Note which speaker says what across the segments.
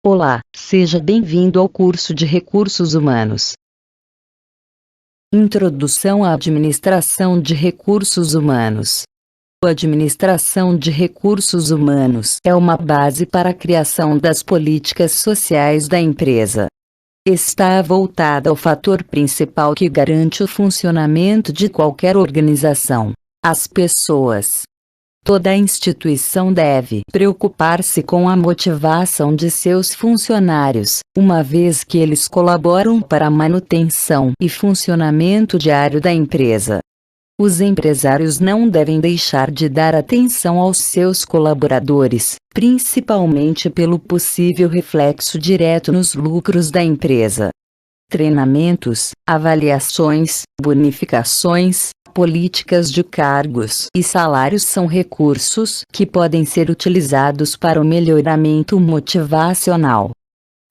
Speaker 1: Olá, seja bem-vindo ao curso de Recursos Humanos. Introdução à Administração de Recursos Humanos. A administração de recursos humanos é uma base para a criação das políticas sociais da empresa. Está voltada ao fator principal que garante o funcionamento de qualquer organização: as pessoas. Toda instituição deve preocupar-se com a motivação de seus funcionários, uma vez que eles colaboram para a manutenção e funcionamento diário da empresa. Os empresários não devem deixar de dar atenção aos seus colaboradores, principalmente pelo possível reflexo direto nos lucros da empresa. Treinamentos, avaliações, bonificações, políticas de cargos e salários são recursos que podem ser utilizados para o melhoramento motivacional.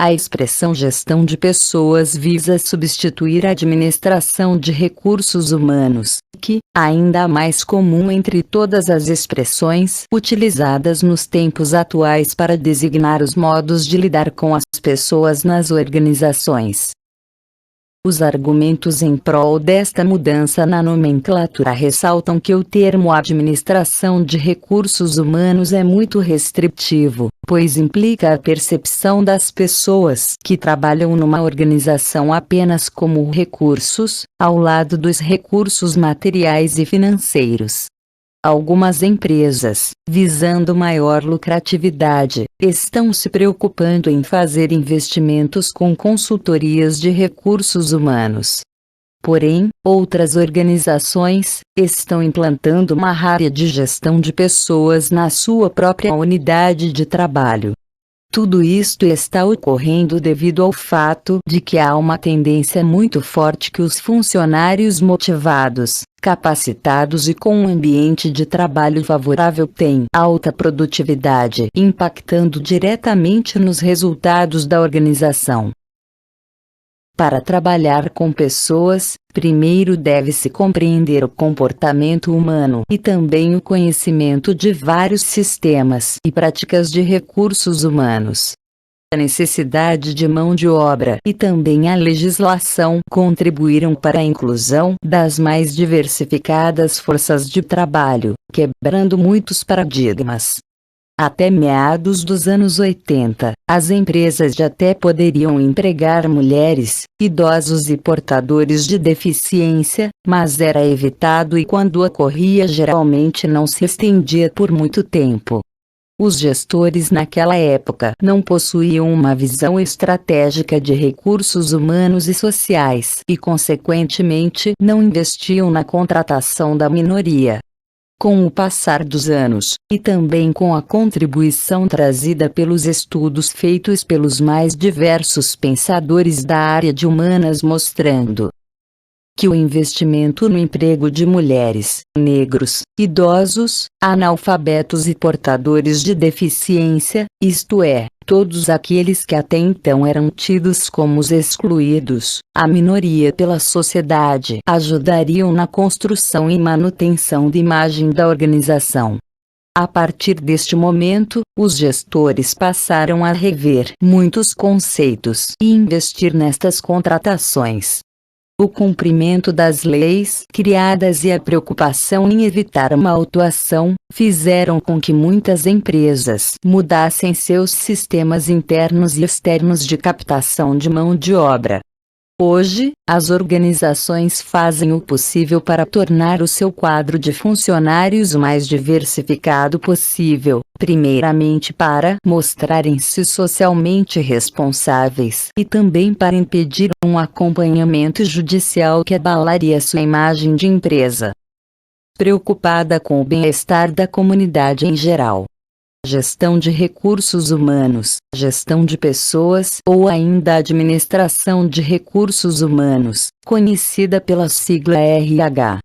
Speaker 1: A expressão gestão de pessoas visa substituir a administração de recursos humanos, que ainda é mais comum entre todas as expressões utilizadas nos tempos atuais para designar os modos de lidar com as pessoas nas organizações. Os argumentos em prol desta mudança na nomenclatura ressaltam que o termo administração de recursos humanos é muito restritivo, pois implica a percepção das pessoas que trabalham numa organização apenas como recursos, ao lado dos recursos materiais e financeiros. Algumas empresas, visando maior lucratividade, estão se preocupando em fazer investimentos com consultorias de recursos humanos. Porém, outras organizações estão implantando uma área de gestão de pessoas na sua própria unidade de trabalho. Tudo isto está ocorrendo devido ao fato de que há uma tendência muito forte que os funcionários motivados, capacitados e com um ambiente de trabalho favorável têm alta produtividade, impactando diretamente nos resultados da organização. Para trabalhar com pessoas, primeiro deve-se compreender o comportamento humano e também o conhecimento de vários sistemas e práticas de recursos humanos. A necessidade de mão de obra e também a legislação contribuíram para a inclusão das mais diversificadas forças de trabalho, quebrando muitos paradigmas. Até meados dos anos 80, as empresas já até poderiam empregar mulheres, idosos e portadores de deficiência, mas era evitado e quando ocorria geralmente não se estendia por muito tempo. Os gestores naquela época não possuíam uma visão estratégica de recursos humanos e sociais e, consequentemente, não investiam na contratação da minoria. Com o passar dos anos, e também com a contribuição trazida pelos estudos feitos pelos mais diversos pensadores da área de humanas mostrando que o investimento no emprego de mulheres, negros, idosos, analfabetos e portadores de deficiência, isto é, todos aqueles que até então eram tidos como os excluídos, a minoria pela sociedade, ajudariam na construção e manutenção de imagem da organização. A partir deste momento, os gestores passaram a rever muitos conceitos e investir nestas contratações. O cumprimento das leis criadas e a preocupação em evitar a malatuação fizeram com que muitas empresas mudassem seus sistemas internos e externos de captação de mão de obra. Hoje, as organizações fazem o possível para tornar o seu quadro de funcionários o mais diversificado possível, primeiramente para mostrarem-se socialmente responsáveis e também para impedir um acompanhamento judicial que abalaria sua imagem de empresa. Preocupada com o bem-estar da comunidade em geral. Gestão de recursos humanos, gestão de pessoas ou ainda administração de recursos humanos, conhecida pela sigla RH.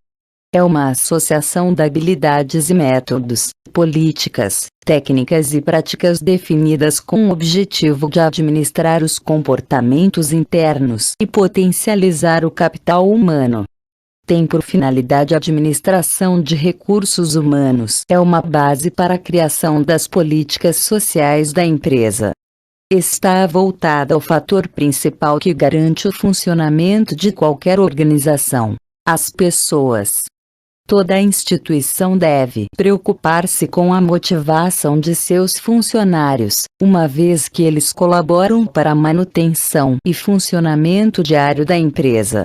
Speaker 1: É uma associação de habilidades e métodos, políticas, técnicas e práticas definidas com o objetivo de administrar os comportamentos internos e potencializar o capital humano. Tem por finalidade a administração de recursos humanos. É uma base para a criação das políticas sociais da empresa. está voltada ao fator principal que garante o funcionamento de qualquer organização: as pessoas. Toda instituição deve preocupar-se com a motivação de seus funcionários, uma vez que eles colaboram para a manutenção e funcionamento diário da empresa.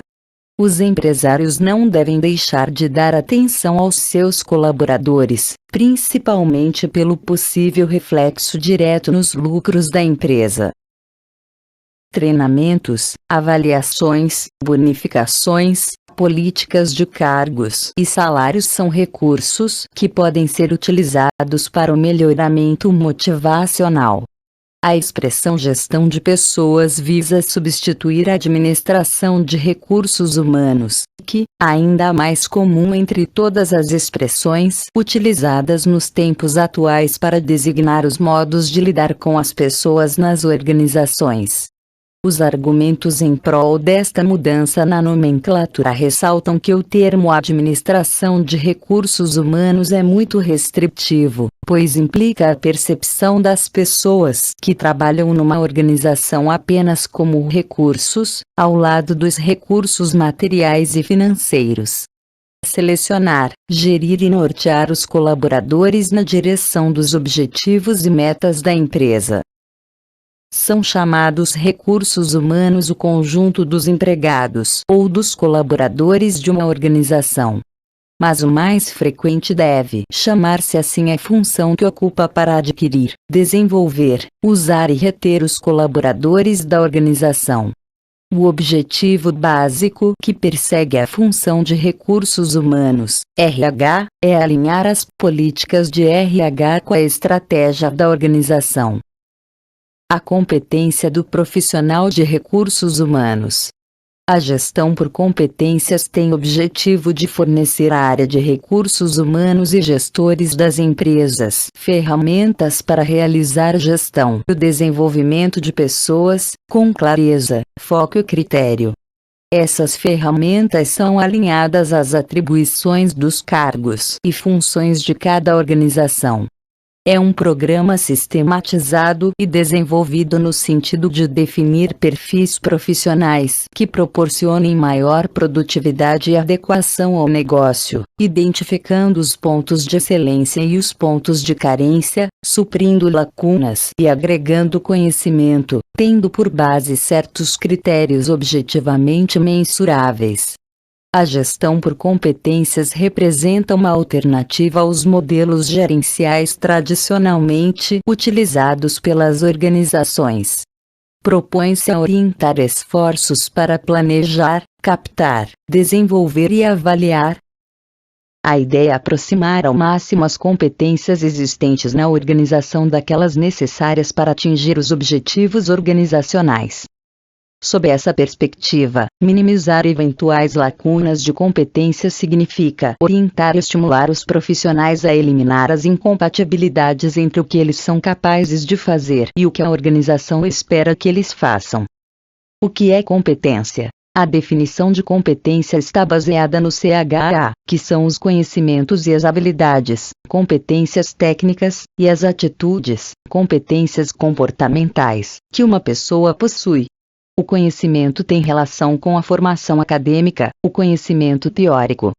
Speaker 1: Os empresários não devem deixar de dar atenção aos seus colaboradores, principalmente pelo possível reflexo direto nos lucros da empresa. Treinamentos, avaliações, bonificações, políticas de cargos e salários são recursos que podem ser utilizados para o melhoramento motivacional. A expressão gestão de pessoas visa substituir a administração de recursos humanos, que, ainda mais comum entre todas as expressões utilizadas nos tempos atuais para designar os modos de lidar com as pessoas nas organizações. Os argumentos em prol desta mudança na nomenclatura ressaltam que o termo administração de recursos humanos é muito restritivo, pois implica a percepção das pessoas que trabalham numa organização apenas como recursos, ao lado dos recursos materiais e financeiros. Selecionar, gerir e nortear os colaboradores na direção dos objetivos e metas da empresa. São chamados recursos humanos o conjunto dos empregados ou dos colaboradores de uma organização. Mas o mais frequente deve chamar-se assim a função que ocupa para adquirir, desenvolver, usar e reter os colaboradores da organização. O objetivo básico que persegue a função de recursos humanos, RH, é alinhar as políticas de RH com a estratégia da organização. A competência do profissional de recursos humanos. A gestão por competências tem o objetivo de fornecer à área de recursos humanos e gestores das empresas ferramentas para realizar gestão e o desenvolvimento de pessoas, com clareza, foco e critério. Essas ferramentas são alinhadas às atribuições dos cargos e funções de cada organização. É um programa sistematizado e desenvolvido no sentido de definir perfis profissionais que proporcionem maior produtividade e adequação ao negócio, identificando os pontos de excelência e os pontos de carência, suprindo lacunas e agregando conhecimento, tendo por base certos critérios objetivamente mensuráveis. A gestão por competências representa uma alternativa aos modelos gerenciais tradicionalmente utilizados pelas organizações. Propõe-se a orientar esforços para planejar, captar, desenvolver e avaliar. A ideia é aproximar ao máximo as competências existentes na organização daquelas necessárias para atingir os objetivos organizacionais. Sob essa perspectiva, minimizar eventuais lacunas de competência significa orientar e estimular os profissionais a eliminar as incompatibilidades entre o que eles são capazes de fazer e o que a organização espera que eles façam. O que é competência? A definição de competência está baseada no CHA, que são os conhecimentos e as habilidades, competências técnicas, e as atitudes, competências comportamentais, que uma pessoa possui. O conhecimento tem relação com a formação acadêmica, o conhecimento teórico.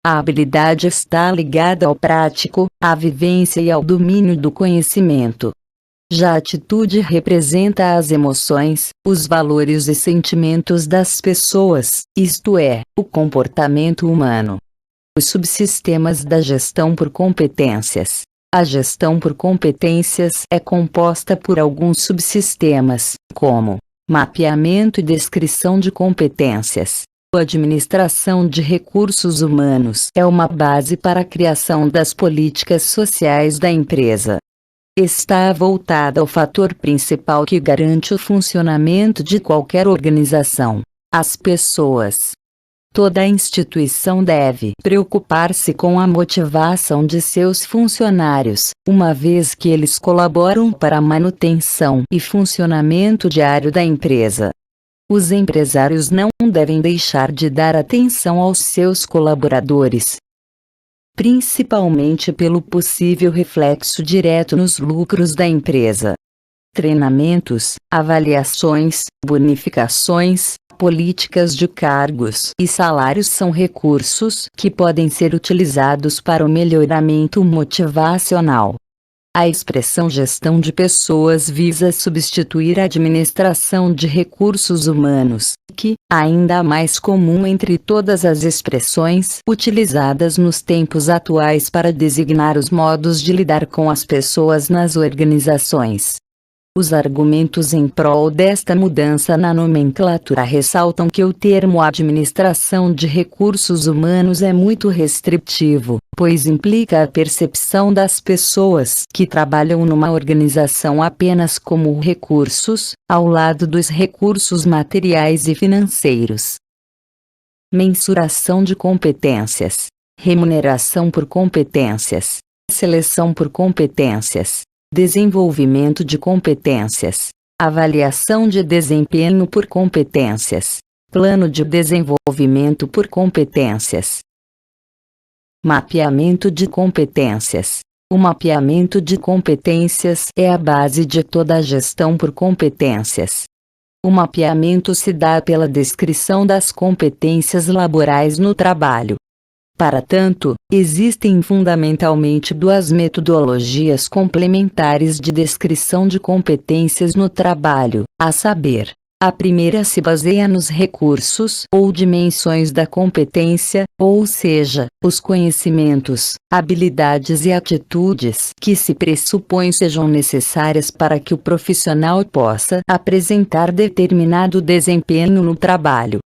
Speaker 1: A habilidade está ligada ao prático, à vivência e ao domínio do conhecimento. Já a atitude representa as emoções, os valores e sentimentos das pessoas, isto é, o comportamento humano. Os subsistemas da gestão por competências. A gestão por competências é composta por alguns subsistemas, como mapeamento e descrição de competências. A administração de recursos humanos é uma base para a criação das políticas sociais da empresa. Está voltada ao fator principal que garante o funcionamento de qualquer organização: as pessoas. Toda instituição deve preocupar-se com a motivação de seus funcionários, uma vez que eles colaboram para a manutenção e funcionamento diário da empresa. Os empresários não devem deixar de dar atenção aos seus colaboradores, principalmente pelo possível reflexo direto nos lucros da empresa. treinamentos, avaliações, bonificações, políticas de cargos e salários são recursos que podem ser utilizados para o melhoramento motivacional. A expressão gestão de pessoas visa substituir a administração de recursos humanos, que, ainda mais comum entre todas as expressões utilizadas nos tempos atuais para designar os modos de lidar com as pessoas nas organizações. Os argumentos em prol desta mudança na nomenclatura ressaltam que o termo administração de recursos humanos é muito restritivo, pois implica a percepção das pessoas que trabalham numa organização apenas como recursos, ao lado dos recursos materiais e financeiros. Mensuração de competências, remuneração por competências, seleção por competências, desenvolvimento de competências, avaliação de desempenho por competências, plano de desenvolvimento por competências. Mapeamento de competências. O mapeamento de competências é a base de toda a gestão por competências. O mapeamento se dá pela descrição das competências laborais no trabalho. Para tanto, existem fundamentalmente duas metodologias complementares de descrição de competências no trabalho, a saber, a primeira se baseia nos recursos ou dimensões da competência, ou seja, os conhecimentos, habilidades e atitudes que se pressupõe sejam necessárias para que o profissional possa apresentar determinado desempenho no trabalho.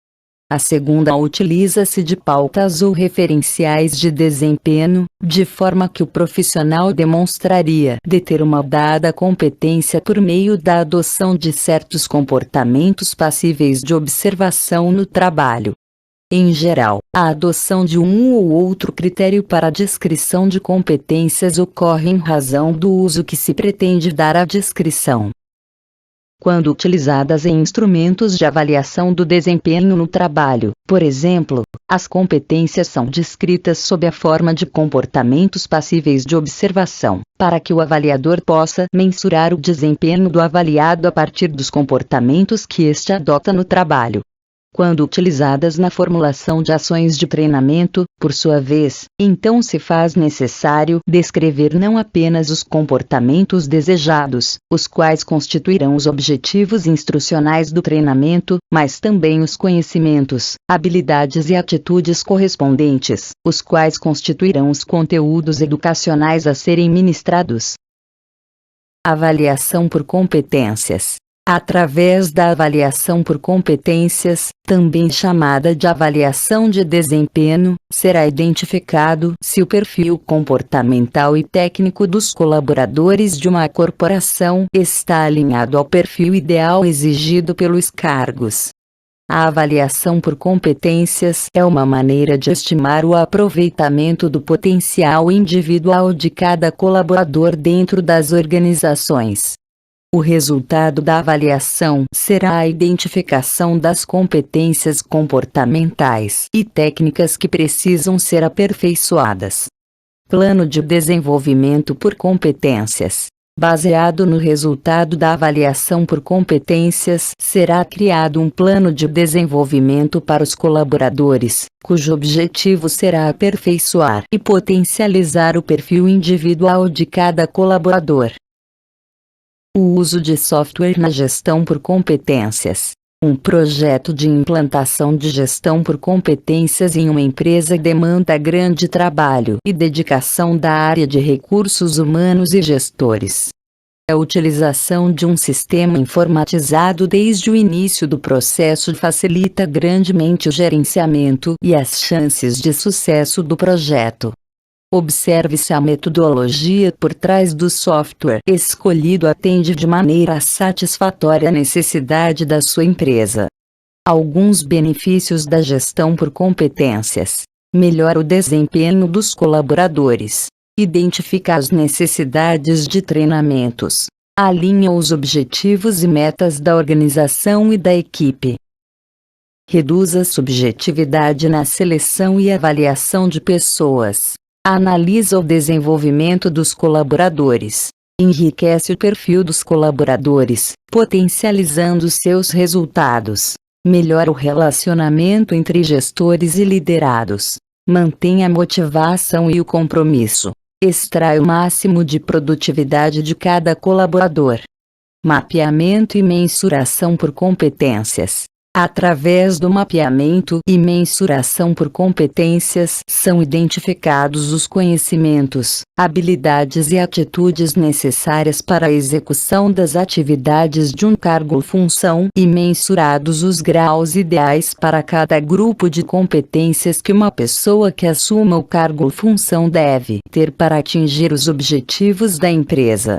Speaker 1: A segunda utiliza-se de pautas ou referenciais de desempenho, de forma que o profissional demonstraria de ter uma dada competência por meio da adoção de certos comportamentos passíveis de observação no trabalho. Em geral, a adoção de um ou outro critério para a descrição de competências ocorre em razão do uso que se pretende dar à descrição. Quando utilizadas em instrumentos de avaliação do desempenho no trabalho, por exemplo, as competências são descritas sob a forma de comportamentos passíveis de observação, para que o avaliador possa mensurar o desempenho do avaliado a partir dos comportamentos que este adota no trabalho. Quando utilizadas na formulação de ações de treinamento, por sua vez, então se faz necessário descrever não apenas os comportamentos desejados, os quais constituirão os objetivos instrucionais do treinamento, mas também os conhecimentos, habilidades e atitudes correspondentes, os quais constituirão os conteúdos educacionais a serem ministrados. Avaliação por competências. Através da avaliação por competências, também chamada de avaliação de desempenho, será identificado se o perfil comportamental e técnico dos colaboradores de uma corporação está alinhado ao perfil ideal exigido pelos cargos. A avaliação por competências é uma maneira de estimar o aproveitamento do potencial individual de cada colaborador dentro das organizações. O resultado da avaliação será a identificação das competências comportamentais e técnicas que precisam ser aperfeiçoadas. Plano de desenvolvimento por competências. Baseado no resultado da avaliação por competências, será criado um plano de desenvolvimento para os colaboradores, cujo objetivo será aperfeiçoar e potencializar o perfil individual de cada colaborador. O uso de software na gestão por competências. Um projeto de implantação de gestão por competências em uma empresa demanda grande trabalho e dedicação da área de recursos humanos e gestores. A utilização de um sistema informatizado desde o início do processo facilita grandemente o gerenciamento e as chances de sucesso do projeto. Observe-se a metodologia por trás do software escolhido atende de maneira satisfatória a necessidade da sua empresa. Alguns benefícios da gestão por competências. Melhora o desempenho dos colaboradores. Identifica as necessidades de treinamentos. Alinha os objetivos e metas da organização e da equipe. Reduz a subjetividade na seleção e avaliação de pessoas. Analisa o desenvolvimento dos colaboradores. Enriquece o perfil dos colaboradores, potencializando seus resultados. Melhora o relacionamento entre gestores e liderados. Mantém a motivação e o compromisso. Extrai o máximo de produtividade de cada colaborador. Mapeamento e mensuração por competências. Através do mapeamento e mensuração por competências, são identificados os conhecimentos, habilidades e atitudes necessárias para a execução das atividades de um cargo ou função e mensurados os graus ideais para cada grupo de competências que uma pessoa que assuma o cargo ou função deve ter para atingir os objetivos da empresa.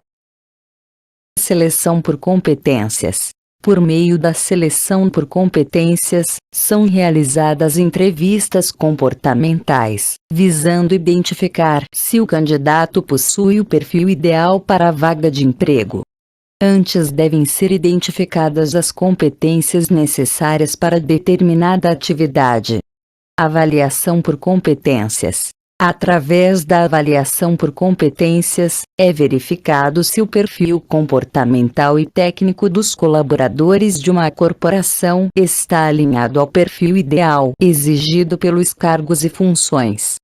Speaker 1: Seleção por competências. Por meio da seleção por competências, são realizadas entrevistas comportamentais, visando identificar se o candidato possui o perfil ideal para a vaga de emprego. Antes devem ser identificadas as competências necessárias para determinada atividade. Avaliação por competências. Através da avaliação por competências, é verificado se o perfil comportamental e técnico dos colaboradores de uma corporação está alinhado ao perfil ideal exigido pelos cargos e funções.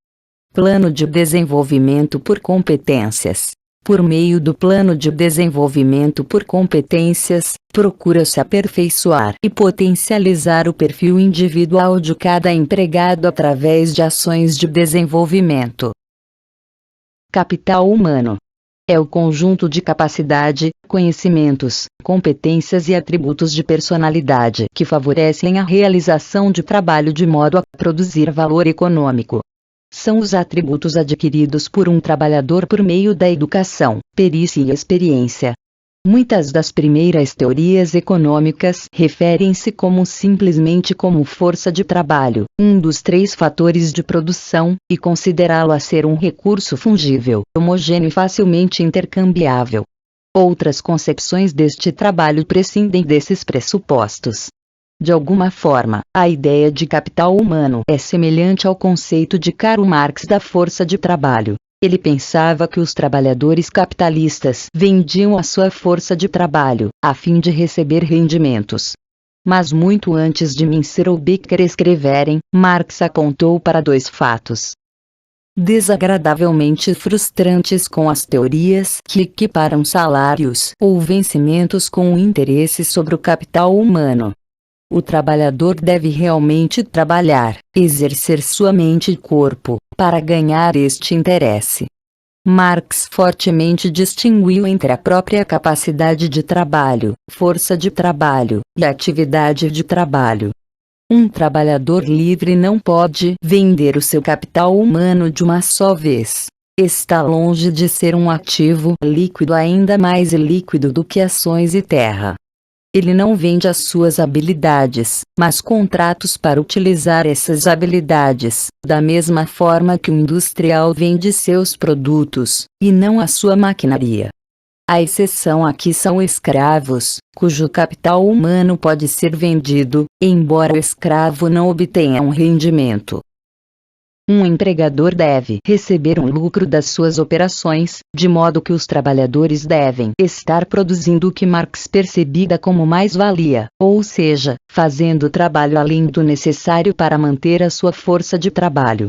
Speaker 1: Plano de desenvolvimento por competências. Por meio do plano de desenvolvimento por competências, procura-se aperfeiçoar e potencializar o perfil individual de cada empregado através de ações de desenvolvimento. Capital humano. É o conjunto de capacidade, conhecimentos, competências e atributos de personalidade que favorecem a realização de trabalho de modo a produzir valor econômico. São os atributos adquiridos por um trabalhador por meio da educação, perícia e experiência. Muitas das primeiras teorias econômicas referem-se simplesmente como força de trabalho, um dos 3 fatores de produção, e considerá-lo a ser um recurso fungível, homogêneo e facilmente intercambiável. Outras concepções deste trabalho prescindem desses pressupostos. De alguma forma, a ideia de capital humano é semelhante ao conceito de Karl Marx da força de trabalho. Ele pensava que os trabalhadores capitalistas vendiam a sua força de trabalho, a fim de receber rendimentos. Mas muito antes de Mincer ou Becker escreverem, Marx apontou para 2 fatos desagradavelmente frustrantes com as teorias que equiparam salários ou vencimentos com o interesse sobre o capital humano. O trabalhador deve realmente trabalhar, exercer sua mente e corpo, para ganhar este interesse. Marx fortemente distinguiu entre a própria capacidade de trabalho, força de trabalho, e atividade de trabalho. Um trabalhador livre não pode vender o seu capital humano de uma só vez. Está longe de ser um ativo líquido, ainda mais líquido do que ações e terra. Ele não vende as suas habilidades, mas contratos para utilizar essas habilidades, da mesma forma que o industrial vende seus produtos, e não a sua maquinaria. A exceção aqui são escravos, cujo capital humano pode ser vendido, embora o escravo não obtenha um rendimento. Um empregador deve receber um lucro das suas operações, de modo que os trabalhadores devem estar produzindo o que Marx percebia como mais-valia, ou seja, fazendo trabalho além do necessário para manter a sua força de trabalho.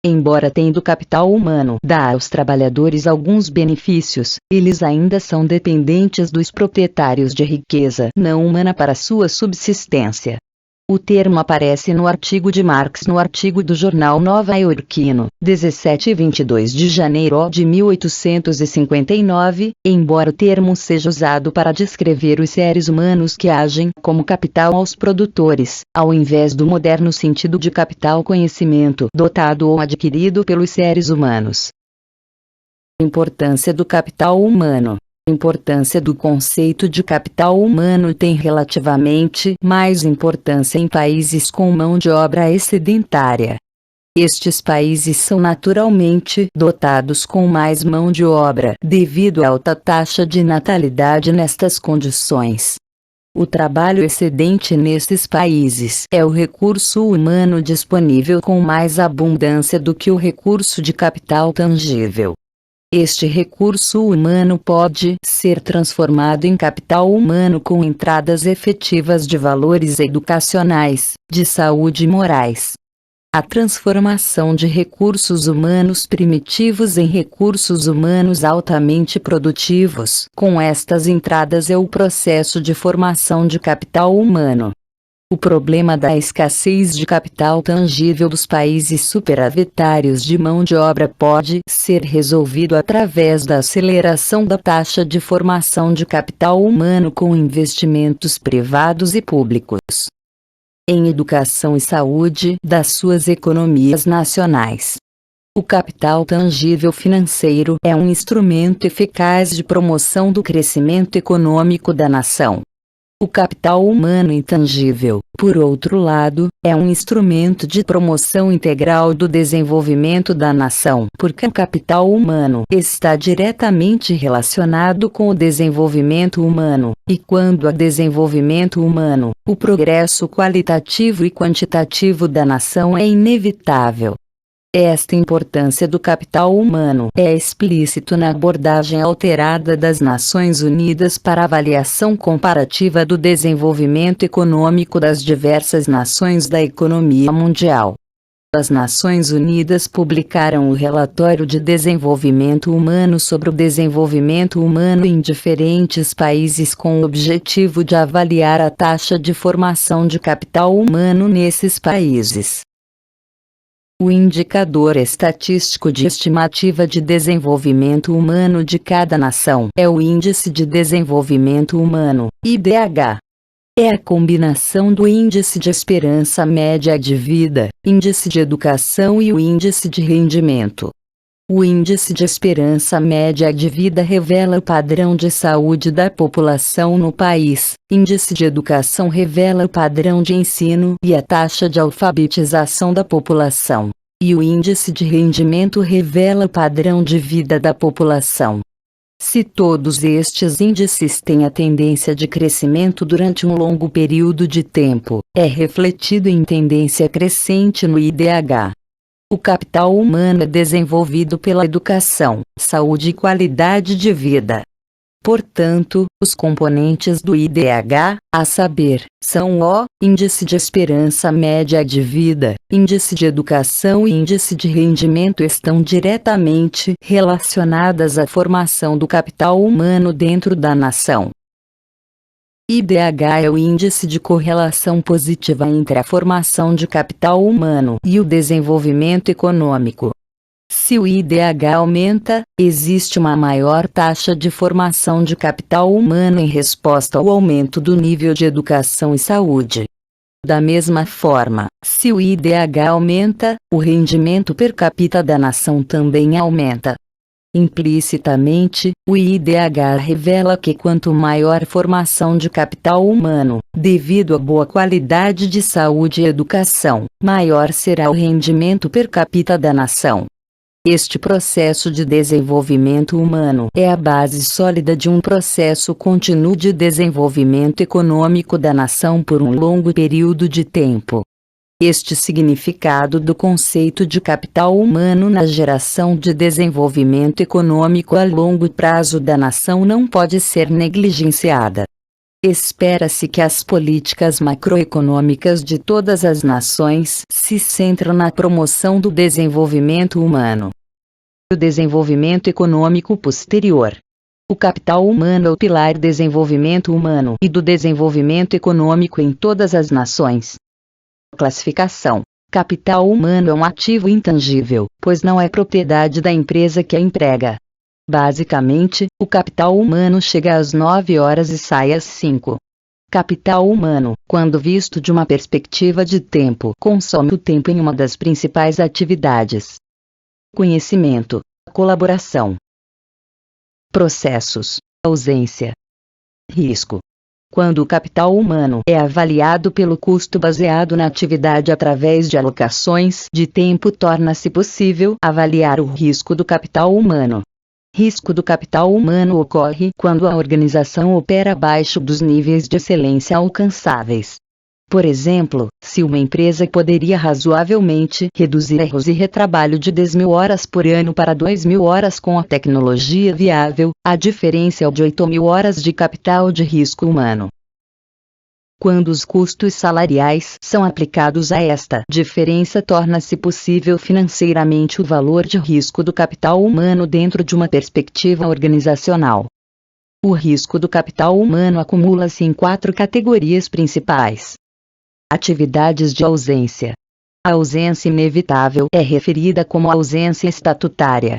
Speaker 1: Embora tendo capital humano dá aos trabalhadores alguns benefícios, eles ainda são dependentes dos proprietários de riqueza não humana para sua subsistência. O termo aparece no artigo de Marx no artigo do jornal nova-iorquino, 17 e 22 de janeiro de 1859, embora o termo seja usado para descrever os seres humanos que agem como capital aos produtores, ao invés do moderno sentido de capital conhecimento dotado ou adquirido pelos seres humanos. Importância do capital humano. A importância do conceito de capital humano tem relativamente mais importância em países com mão de obra excedentária. Estes países são naturalmente dotados com mais mão de obra devido à alta taxa de natalidade nestas condições. O trabalho excedente nesses países é o recurso humano disponível com mais abundância do que o recurso de capital tangível. Este recurso humano pode ser transformado em capital humano com entradas efetivas de valores educacionais, de saúde e morais. A transformação de recursos humanos primitivos em recursos humanos altamente produtivos, com estas entradas, é o processo de formação de capital humano. O problema da escassez de capital tangível dos países superavitários de mão de obra pode ser resolvido através da aceleração da taxa de formação de capital humano com investimentos privados e públicos em educação e saúde das suas economias nacionais. O capital tangível financeiro é um instrumento eficaz de promoção do crescimento econômico da nação. O capital humano intangível, por outro lado, é um instrumento de promoção integral do desenvolvimento da nação, porque o capital humano está diretamente relacionado com o desenvolvimento humano, e quando há desenvolvimento humano, o progresso qualitativo e quantitativo da nação é inevitável. Esta importância do capital humano é explícito na abordagem alterada das Nações Unidas para avaliação comparativa do desenvolvimento econômico das diversas nações da economia mundial. As Nações Unidas publicaram o Relatório de Desenvolvimento Humano sobre o desenvolvimento humano em diferentes países com o objetivo de avaliar a taxa de formação de capital humano nesses países. O indicador estatístico de estimativa de desenvolvimento humano de cada nação é o Índice de Desenvolvimento Humano, IDH. É a combinação do Índice de Esperança Média de Vida, Índice de Educação e o Índice de Rendimento. O Índice de Esperança Média de Vida revela o padrão de saúde da população no país, Índice de Educação revela o padrão de ensino e a taxa de alfabetização da população, e o Índice de Rendimento revela o padrão de vida da população. Se todos estes índices têm a tendência de crescimento durante um longo período de tempo, é refletido em tendência crescente no IDH. O capital humano é desenvolvido pela educação, saúde e qualidade de vida. Portanto, os componentes do IDH, a saber, são o Índice de Esperança Média de Vida, Índice de Educação e Índice de Rendimento estão diretamente relacionadas à formação do capital humano dentro da nação. IDH é o índice de correlação positiva entre a formação de capital humano e o desenvolvimento econômico. Se o IDH aumenta, existe uma maior taxa de formação de capital humano em resposta ao aumento do nível de educação e saúde. Da mesma forma, se o IDH aumenta, o rendimento per capita da nação também aumenta. Implicitamente, o IDH revela que quanto maior formação de capital humano, devido à boa qualidade de saúde e educação, maior será o rendimento per capita da nação. Este processo de desenvolvimento humano é a base sólida de um processo contínuo de desenvolvimento econômico da nação por um longo período de tempo. Este significado do conceito de capital humano na geração de desenvolvimento econômico a longo prazo da nação não pode ser negligenciada. Espera-se que as políticas macroeconômicas de todas as nações se centram na promoção do desenvolvimento humano. O desenvolvimento econômico posterior. O capital humano é o pilar do desenvolvimento humano e do desenvolvimento econômico em todas as nações. Classificação. Capital humano é um ativo intangível, pois não é propriedade da empresa que a emprega. Basicamente, o capital humano chega às 9 horas e sai às 5. Capital humano, quando visto de uma perspectiva de tempo, consome o tempo em uma das principais atividades. Conhecimento, colaboração. Processos, ausência. Risco. Quando o capital humano é avaliado pelo custo baseado na atividade através de alocações de tempo, torna-se possível avaliar o risco do capital humano. Risco do capital humano ocorre quando a organização opera abaixo dos níveis de excelência alcançáveis. Por exemplo, se uma empresa poderia razoavelmente reduzir erros e retrabalho de 10.000 horas por ano para 2.000 horas com a tecnologia viável, a diferença é de 8.000 horas de capital de risco humano. Quando os custos salariais são aplicados a esta diferença, torna-se possível financeiramente o valor de risco do capital humano dentro de uma perspectiva organizacional. O risco do capital humano acumula-se em 4 categorias principais. Atividades de ausência. A ausência inevitável é referida como ausência estatutária.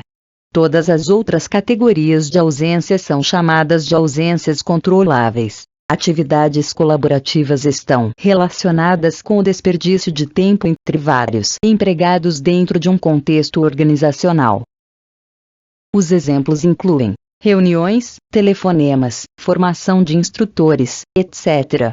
Speaker 1: Todas as outras categorias de ausência são chamadas de ausências controláveis. Atividades colaborativas estão relacionadas com o desperdício de tempo entre vários empregados dentro de um contexto organizacional. Os exemplos incluem reuniões, telefonemas, formação de instrutores, etc.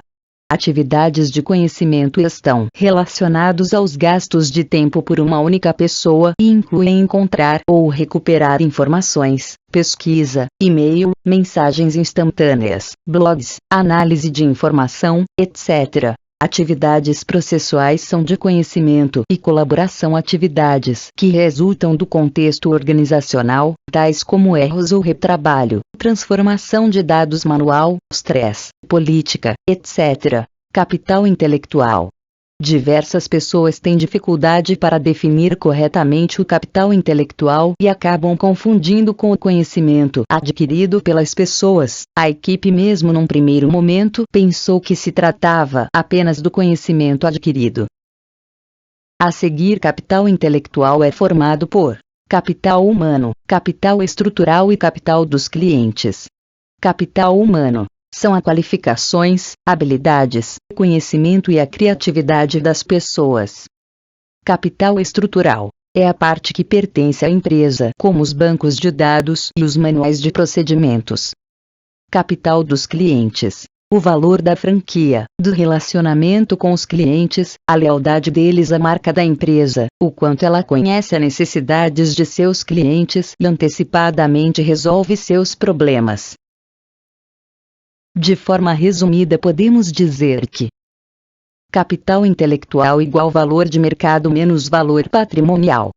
Speaker 1: Atividades de conhecimento estão relacionados aos gastos de tempo por uma única pessoa e incluem encontrar ou recuperar informações, pesquisa, e-mail, mensagens instantâneas, blogs, análise de informação, etc. Atividades processuais são de conhecimento e colaboração, atividades que resultam do contexto organizacional, tais como erros ou retrabalho, transformação de dados manual, stress, política, etc. Capital intelectual. Diversas pessoas têm dificuldade para definir corretamente o capital intelectual e acabam confundindo com o conhecimento adquirido pelas pessoas. A equipe, mesmo num primeiro momento, pensou que se tratava apenas do conhecimento adquirido. A seguir, capital intelectual é formado por capital humano, capital estrutural e capital dos clientes. Capital humano são as qualificações, habilidades, conhecimento e a criatividade das pessoas. Capital estrutural é a parte que pertence à empresa, como os bancos de dados e os manuais de procedimentos. Capital dos clientes: o valor da franquia, do relacionamento com os clientes, a lealdade deles à marca da empresa, o quanto ela conhece as necessidades de seus clientes e antecipadamente resolve seus problemas. De forma resumida, podemos dizer que capital intelectual igual valor de mercado menos valor patrimonial.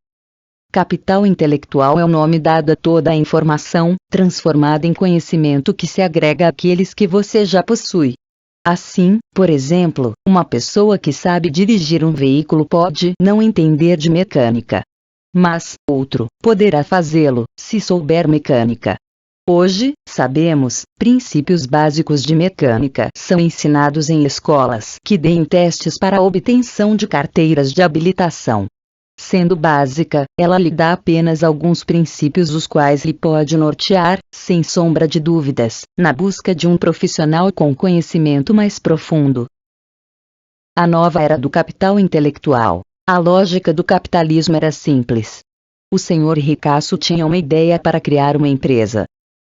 Speaker 1: Capital intelectual é o nome dado a toda a informação, transformada em conhecimento que se agrega àqueles que você já possui. Assim, por exemplo, uma pessoa que sabe dirigir um veículo pode não entender de mecânica. Mas, outro, poderá fazê-lo, se souber mecânica. Hoje, sabemos, princípios básicos de mecânica são ensinados em escolas que deem testes para a obtenção de carteiras de habilitação. Sendo básica, ela lhe dá apenas alguns princípios os quais lhe pode nortear, sem sombra de dúvidas, na busca de um profissional com conhecimento mais profundo. A nova era do capital intelectual. A lógica do capitalismo era simples. O senhor ricaço tinha uma ideia para criar uma empresa.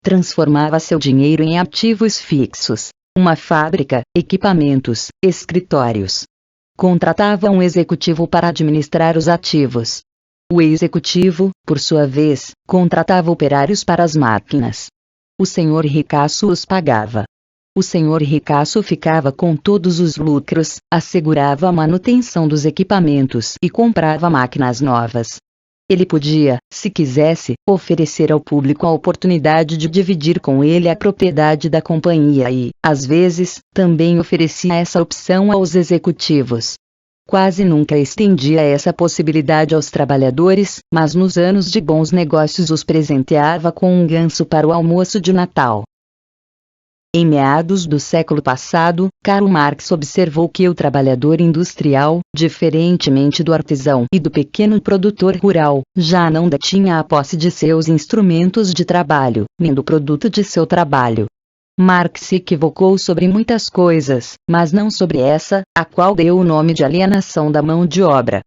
Speaker 1: Transformava seu dinheiro em ativos fixos, uma fábrica, equipamentos, escritórios. Contratava um executivo para administrar os ativos. O executivo, por sua vez, contratava operários para as máquinas. O senhor ricaço os pagava. O senhor ricaço ficava com todos os lucros, assegurava a manutenção dos equipamentos e comprava máquinas novas. Ele podia, se quisesse, oferecer ao público a oportunidade de dividir com ele a propriedade da companhia e, às vezes, também oferecia essa opção aos executivos. Quase nunca estendia essa possibilidade aos trabalhadores, mas nos anos de bons negócios os presenteava com um ganso para o almoço de Natal. Em meados do século passado, Karl Marx observou que o trabalhador industrial, diferentemente do artesão e do pequeno produtor rural, já não detinha a posse de seus instrumentos de trabalho, nem do produto de seu trabalho. Marx se equivocou sobre muitas coisas, mas não sobre essa, a qual deu o nome de alienação da mão de obra.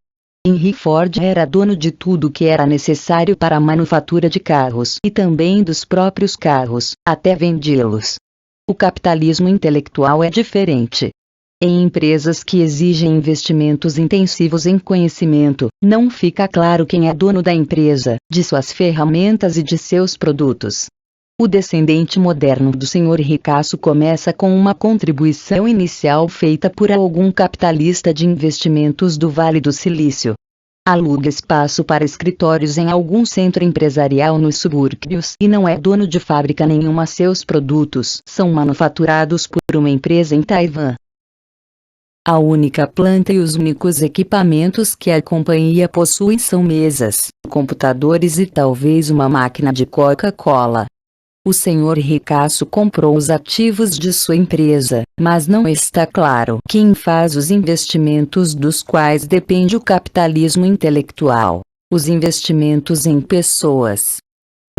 Speaker 1: Henry Ford era dono de tudo que era necessário para a manufatura de carros e também dos próprios carros, até vendê-los. O capitalismo intelectual é diferente. Em empresas que exigem investimentos intensivos em conhecimento, não fica claro quem é dono da empresa, de suas ferramentas e de seus produtos. O descendente moderno do senhor ricaço começa com uma contribuição inicial feita por algum capitalista de investimentos do Vale do Silício. Aluga espaço para escritórios em algum centro empresarial nos subúrbios e não é dono de fábrica nenhuma. Seus produtos são manufaturados por uma empresa em Taiwan. A única planta e os únicos equipamentos que a companhia possui são mesas, computadores e talvez uma máquina de Coca-Cola. O senhor ricaço comprou os ativos de sua empresa, mas não está claro quem faz os investimentos dos quais depende o capitalismo intelectual, os investimentos em pessoas.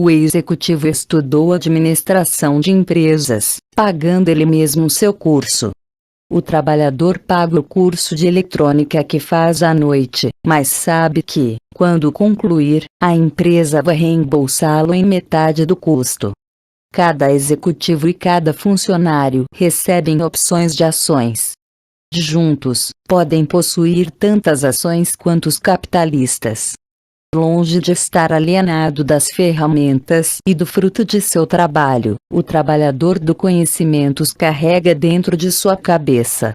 Speaker 1: O executivo estudou administração de empresas, pagando ele mesmo seu curso. O trabalhador paga o curso de eletrônica que faz à noite, mas sabe que, quando concluir, a empresa vai reembolsá-lo em metade do custo. Cada executivo e cada funcionário recebem opções de ações. Juntos, podem possuir tantas ações quanto os capitalistas. Longe de estar alienado das ferramentas e do fruto de seu trabalho, o trabalhador do conhecimento os carrega dentro de sua cabeça.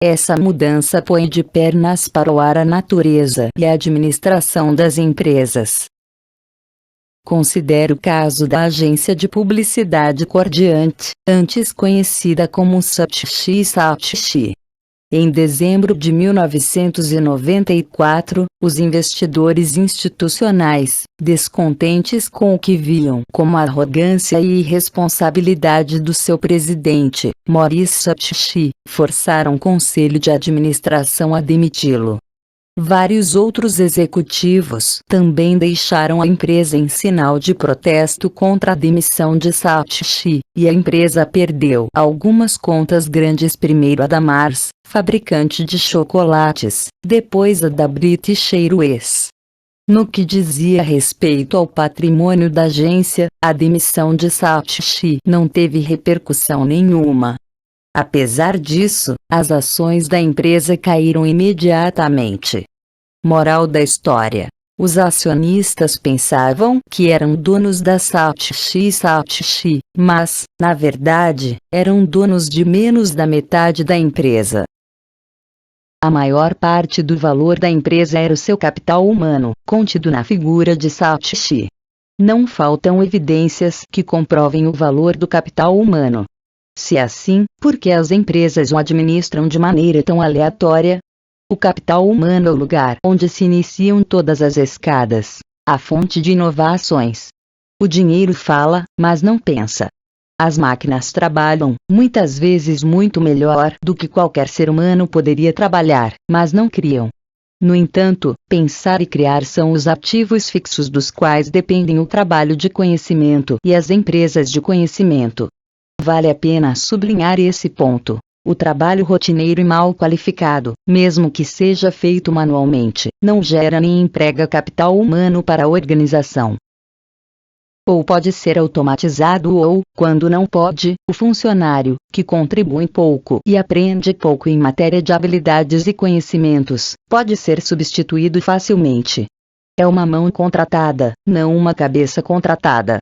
Speaker 1: Essa mudança põe de pernas para o ar a natureza e a administração das empresas. Considere o caso da agência de publicidade Cordiante, antes conhecida como Saatchi. Em dezembro de 1994, os investidores institucionais, descontentes com o que viam como a arrogância e irresponsabilidade do seu presidente, Maurice Saatchi, forçaram o conselho de administração a demiti-lo. Vários outros executivos também deixaram a empresa em sinal de protesto contra a demissão de Saatchi, e a empresa perdeu algumas contas grandes, primeiro a da Mars, fabricante de chocolates, depois a da British Airways. No que dizia respeito ao patrimônio da agência, a demissão de Saatchi não teve repercussão nenhuma. Apesar disso, as ações da empresa caíram imediatamente. Moral da história: os acionistas pensavam que eram donos da Saatchi, mas, na verdade, eram donos de menos da metade da empresa. A maior parte do valor da empresa era o seu capital humano, contido na figura de Saatchi. Não faltam evidências que comprovem o valor do capital humano. Se é assim, por que as empresas o administram de maneira tão aleatória? O capital humano é o lugar onde se iniciam todas as escadas, a fonte de inovações. O dinheiro fala, mas não pensa. As máquinas trabalham, muitas vezes muito melhor do que qualquer ser humano poderia trabalhar, mas não criam. No entanto, pensar e criar são os ativos fixos dos quais dependem o trabalho de conhecimento e as empresas de conhecimento. Vale a pena sublinhar esse ponto. O trabalho rotineiro e mal qualificado, mesmo que seja feito manualmente, não gera nem emprega capital humano para a organização. Ou pode ser automatizado ou, quando não pode, o funcionário, que contribui pouco e aprende pouco em matéria de habilidades e conhecimentos, pode ser substituído facilmente. É uma mão contratada, não uma cabeça contratada.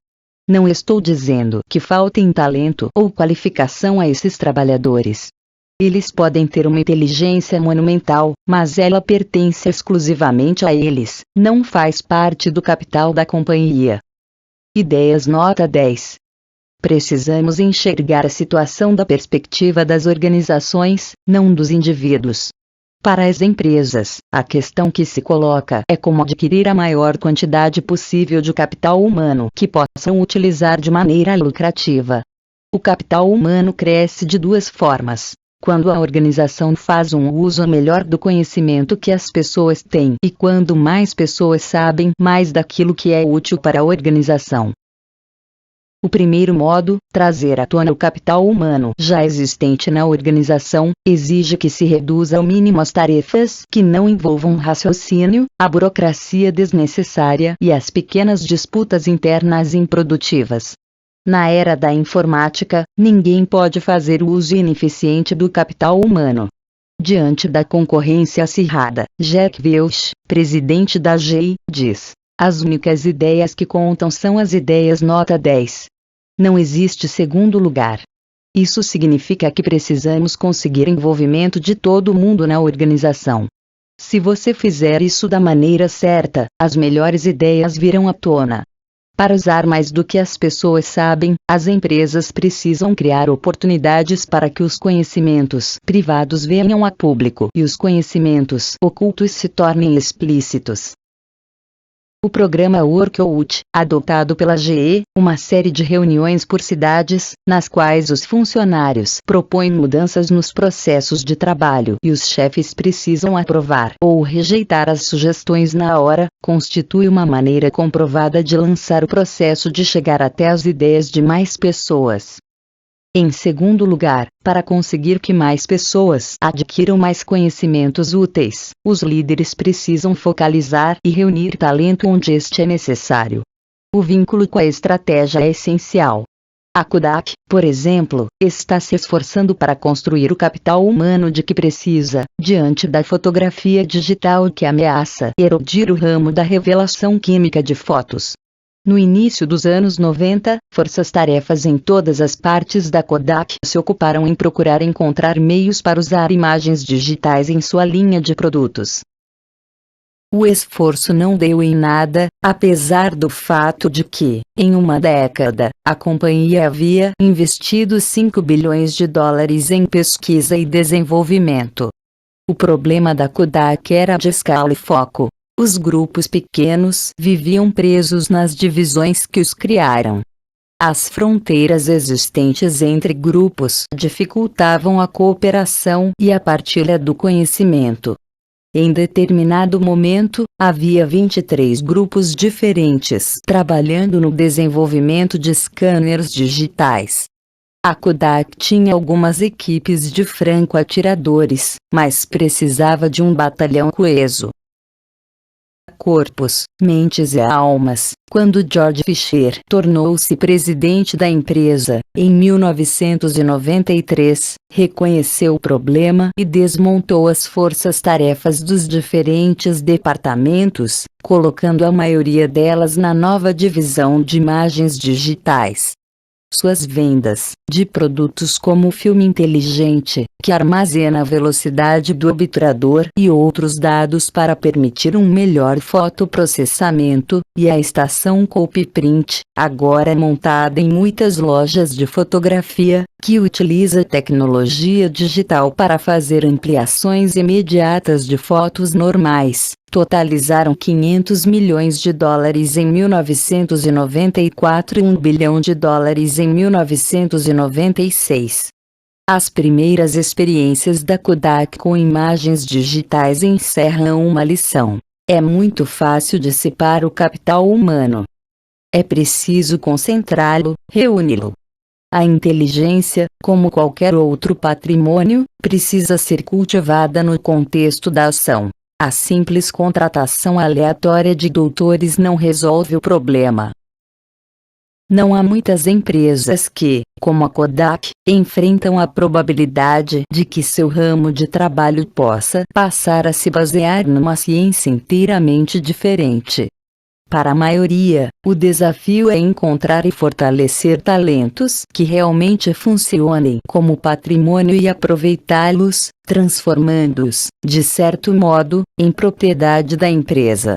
Speaker 1: Não estou dizendo que faltem talento ou qualificação a esses trabalhadores. Eles podem ter uma inteligência monumental, mas ela pertence exclusivamente a eles, não faz parte do capital da companhia. Ideias nota 10. Precisamos enxergar a situação da perspectiva das organizações, não dos indivíduos. Para as empresas, a questão que se coloca é como adquirir a maior quantidade possível de capital humano que possam utilizar de maneira lucrativa. O capital humano cresce de duas formas: quando a organização faz um uso melhor do conhecimento que as pessoas têm e quando mais pessoas sabem mais daquilo que é útil para a organização. O primeiro modo, trazer à tona o capital humano já existente na organização, exige que se reduza ao mínimo as tarefas que não envolvam raciocínio, a burocracia desnecessária e as pequenas disputas internas improdutivas. Na era da informática, ninguém pode fazer uso ineficiente do capital humano. Diante da concorrência acirrada, Jack Welch, presidente da GE, diz: as únicas ideias que contam são as ideias nota 10. Não existe segundo lugar. Isso significa que precisamos conseguir envolvimento de todo mundo na organização. Se você fizer isso da maneira certa, as melhores ideias virão à tona. Para usar mais do que as pessoas sabem, as empresas precisam criar oportunidades para que os conhecimentos privados venham a público e os conhecimentos ocultos se tornem explícitos. O programa Workout, adotado pela GE, uma série de reuniões por cidades, nas quais os funcionários propõem mudanças nos processos de trabalho e os chefes precisam aprovar ou rejeitar as sugestões na hora, constitui uma maneira comprovada de lançar o processo de chegar até as ideias de mais pessoas. Em segundo lugar, para conseguir que mais pessoas adquiram mais conhecimentos úteis, os líderes precisam focalizar e reunir talento onde este é necessário. O vínculo com a estratégia é essencial. A Kodak, por exemplo, está se esforçando para construir o capital humano de que precisa, diante da fotografia digital que ameaça erodir o ramo da revelação química de fotos. No início dos anos 90, forças-tarefas em todas as partes da Kodak se ocuparam em procurar encontrar meios para usar imagens digitais em sua linha de produtos. O esforço não deu em nada, apesar do fato de que, em uma década, a companhia havia investido $5 bilhões em pesquisa e desenvolvimento. O problema da Kodak era de escala e foco. Os grupos pequenos viviam presos nas divisões que os criaram. As fronteiras existentes entre grupos dificultavam a cooperação e a partilha do conhecimento. Em determinado momento, havia 23 grupos diferentes trabalhando no desenvolvimento de scanners digitais. A Kodak tinha algumas equipes de franco-atiradores, mas precisava de um batalhão coeso. Corpos, mentes e almas. Quando George Fisher tornou-se presidente da empresa, em 1993, reconheceu o problema e desmontou as forças-tarefas dos diferentes departamentos, colocando a maioria delas na nova divisão de imagens digitais. Suas vendas de produtos como o filme inteligente, que armazena a velocidade do obturador e outros dados para permitir um melhor fotoprocessamento, e a estação Copy Print, agora montada em muitas lojas de fotografia, que utiliza tecnologia digital para fazer ampliações imediatas de fotos normais, totalizaram $500 milhões em 1994 e $1 bilhão em 1996. As primeiras experiências da Kodak com imagens digitais encerram uma lição. É muito fácil dissipar o capital humano. É preciso concentrá-lo, reuni-lo. A inteligência, como qualquer outro patrimônio, precisa ser cultivada no contexto da ação. A simples contratação aleatória de doutores não resolve o problema. Não há muitas empresas que, como a Kodak, enfrentam a probabilidade de que seu ramo de trabalho possa passar a se basear numa ciência inteiramente diferente. Para a maioria, o desafio é encontrar e fortalecer talentos que realmente funcionem como patrimônio e aproveitá-los, transformando-os, de certo modo, em propriedade da empresa.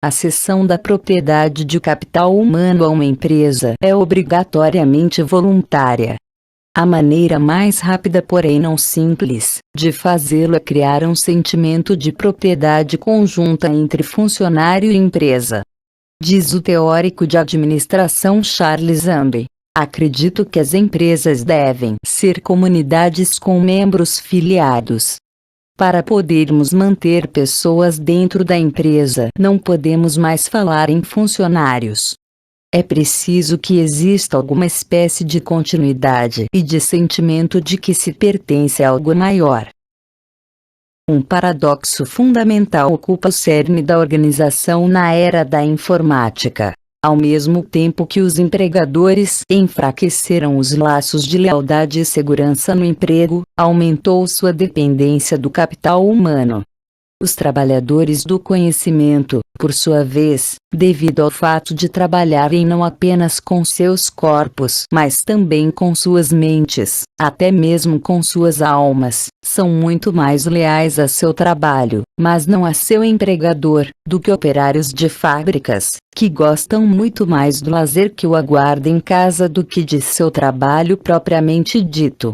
Speaker 1: A cessão da propriedade de capital humano a uma empresa é obrigatoriamente voluntária. A maneira mais rápida, porém não simples, de fazê-lo é criar um sentimento de propriedade conjunta entre funcionário e empresa. Diz o teórico de administração Charles Zambe: acredito que as empresas devem ser comunidades com membros filiados. Para podermos manter pessoas dentro da empresa, não podemos mais falar em funcionários. É preciso que exista alguma espécie de continuidade e de sentimento de que se pertence a algo maior. Um paradoxo fundamental ocupa o cerne da organização na era da informática. Ao mesmo tempo que os empregadores enfraqueceram os laços de lealdade e segurança no emprego, aumentou sua dependência do capital humano. Os trabalhadores do conhecimento, por sua vez, devido ao fato de trabalharem não apenas com seus corpos, mas também com suas mentes, até mesmo com suas almas, são muito mais leais a seu trabalho, mas não a seu empregador, do que operários de fábricas, que gostam muito mais do lazer que o aguarda em casa do que de seu trabalho propriamente dito.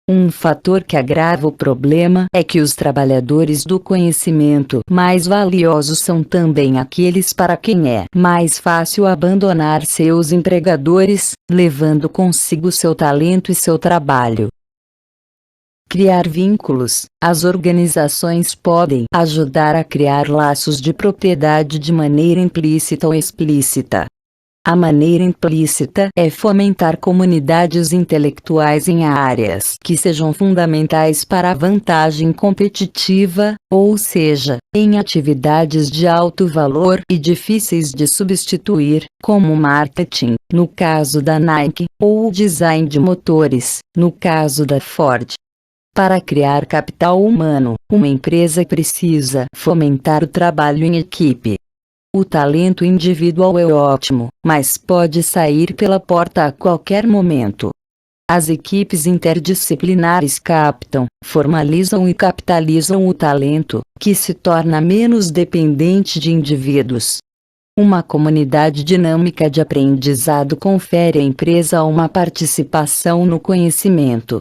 Speaker 1: Um fator que agrava o problema é que os trabalhadores do conhecimento mais valiosos são também aqueles para quem é mais fácil abandonar seus empregadores, levando consigo seu talento e seu trabalho. Criar vínculos. As organizações podem ajudar a criar laços de propriedade de maneira implícita ou explícita. A maneira implícita é fomentar comunidades intelectuais em áreas que sejam fundamentais para a vantagem competitiva, ou seja, em atividades de alto valor e difíceis de substituir, como marketing, no caso da Nike, ou o design de motores, no caso da Ford. Para criar capital humano, uma empresa precisa fomentar o trabalho em equipe. O talento individual é ótimo, mas pode sair pela porta a qualquer momento. As equipes interdisciplinares captam, formalizam e capitalizam o talento, que se torna menos dependente de indivíduos. Uma comunidade dinâmica de aprendizado confere à empresa uma participação no conhecimento.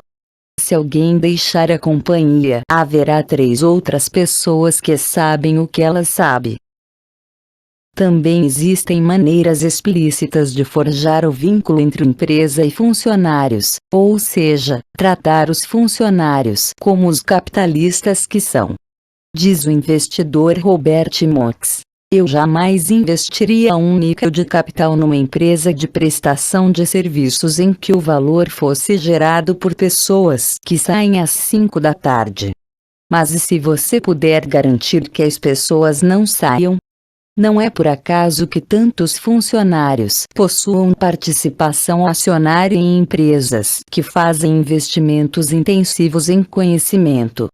Speaker 1: Se alguém deixar a companhia, haverá 3 outras pessoas que sabem o que ela sabe. Também existem maneiras explícitas de forjar o vínculo entre empresa e funcionários, ou seja, tratar os funcionários como os capitalistas que são. Diz o investidor Robert Mox: eu jamais investiria um níquel de capital numa empresa de prestação de serviços em que o valor fosse gerado por pessoas que saem às 5 da tarde. Mas e se você puder garantir que as pessoas não saiam? Não é por acaso que tantos funcionários possuam participação acionária em empresas que fazem investimentos intensivos em conhecimento.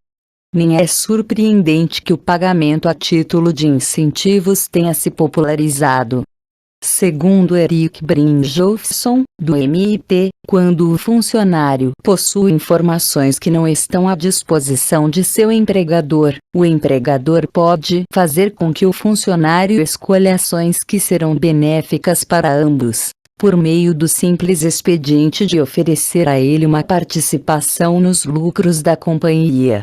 Speaker 1: Nem é surpreendente que o pagamento a título de incentivos tenha se popularizado. Segundo Eric Brynjolfsson, do MIT, quando o funcionário possui informações que não estão à disposição de seu empregador, o empregador pode fazer com que o funcionário escolha ações que serão benéficas para ambos, por meio do simples expediente de oferecer a ele uma participação nos lucros da companhia.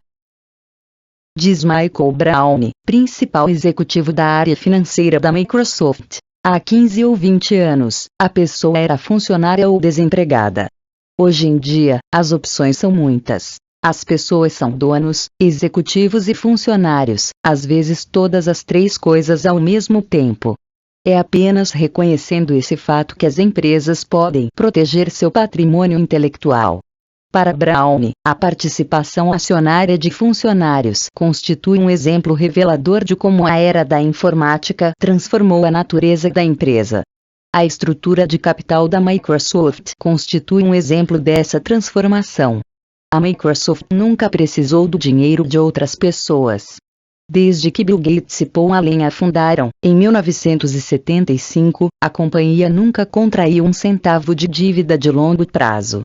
Speaker 1: Diz Michael Brown, principal executivo da área financeira da Microsoft. Há 15 ou 20 anos, a pessoa era funcionária ou desempregada. Hoje em dia, as opções são muitas. As pessoas são donos, executivos e funcionários, às vezes todas as 3 coisas ao mesmo tempo. É apenas reconhecendo esse fato que as empresas podem proteger seu patrimônio intelectual. Para Brown, a participação acionária de funcionários constitui um exemplo revelador de como a era da informática transformou a natureza da empresa. A estrutura de capital da Microsoft constitui um exemplo dessa transformação. A Microsoft nunca precisou do dinheiro de outras pessoas. Desde que Bill Gates e Paul Allen a fundaram, em 1975, a companhia nunca contraiu um centavo de dívida de longo prazo.